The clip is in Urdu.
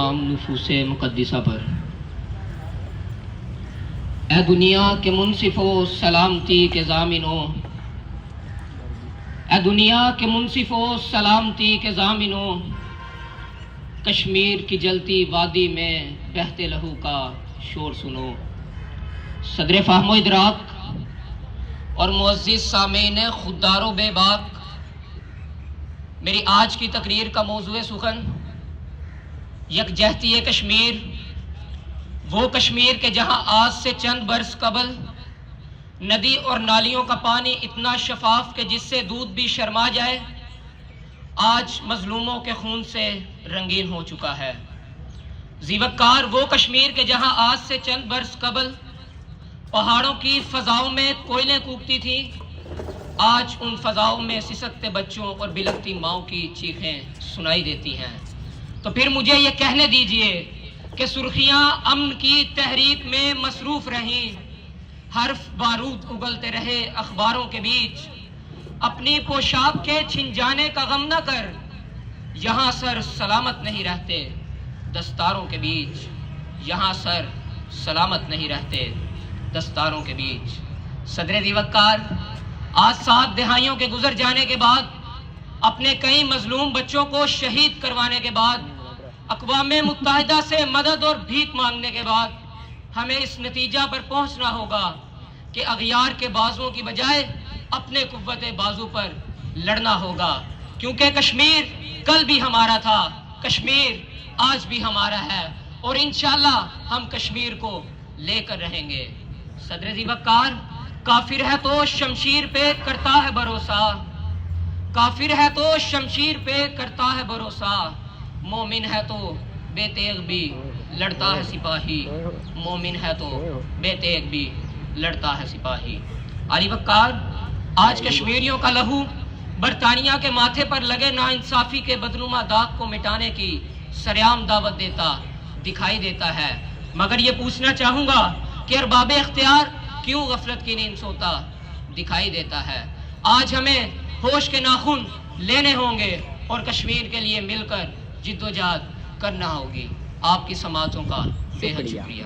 عام نفوس مقدسہ پر۔ اے دنیا کے منصف و سلامتی کے ضامنوں، اے دنیا کے منصف و سلامتی کے ضامنوں، کشمیر کی جلتی وادی میں بہتے لہو کا شور سنو۔ صدر فہم و ادراک اور معزز سامعین خوددار و بے باک، میری آج کی تقریر کا موضوع سخن یکجہتی کشمیر، وہ کشمیر کے جہاں آج سے چند برس قبل ندی اور نالیوں کا پانی اتنا شفاف کہ جس سے دودھ بھی شرما جائے، آج مظلوموں کے خون سے رنگین ہو چکا ہے۔ زیوکار وہ کشمیر کے جہاں آج سے چند برس قبل پہاڑوں کی فضاؤں میں کوئلیں کوکتی تھی، آج ان فضاؤں میں سسکتے بچوں اور بلکتی ماؤں کی چیخیں سنائی دیتی ہیں۔ تو پھر مجھے یہ کہنے دیجئے کہ سرخیاں امن کی تحریک میں مصروف رہیں، حرف بارود اگلتے رہے اخباروں کے بیچ، اپنی پوشاک کے چھن جانے کا غم نہ کر، یہاں سر سلامت نہیں رہتے دستاروں کے بیچ، یہاں سر سلامت نہیں رہتے دستاروں کے بیچ۔ صدر زیوکار، آج 7 دہائیوں کے گزر جانے کے بعد، اپنے کئی مظلوم بچوں کو شہید کروانے کے بعد، اقوام متحدہ سے مدد اور بھیک مانگنے کے بعد، ہمیں اس نتیجہ پر پہنچنا ہوگا کہ اغیار کے بازوؤں کی بجائے اپنے قوت بازو پر لڑنا ہوگا، کیونکہ کشمیر کل بھی ہمارا تھا، کشمیر آج بھی ہمارا ہے، اور انشاءاللہ ہم کشمیر کو لے کر رہیں گے۔ صدر زیوکار، کافر ہے تو شمشیر پہ کرتا ہے بھروسہ، کافر ہے تو شمشیر پہ کرتا ہے بھروسہ، مومن ہے تو بے تیغ بھی لڑتا ہے سپاہی، مومن ہے تو بے تیغ بھی لڑتا ہے سپاہی۔ علی وقار، آج کشمیریوں کا لہو برطانیہ کے ماتھے پر لگے ناانصافی کے بدنما داغ کو مٹانے کی سرعام دعوت دیتا دکھائی دیتا ہے، مگر یہ پوچھنا چاہوں گا کہ ارباب اختیار کیوں غفلت کی نیند سوتا دکھائی دیتا ہے؟ آج ہمیں ہوش کے ناخن لینے ہوں گے اور کشمیر کے لیے مل کر جد و جہد کرنا ہوگی۔ آپ کی سماعتوں کا بے حد شکریہ۔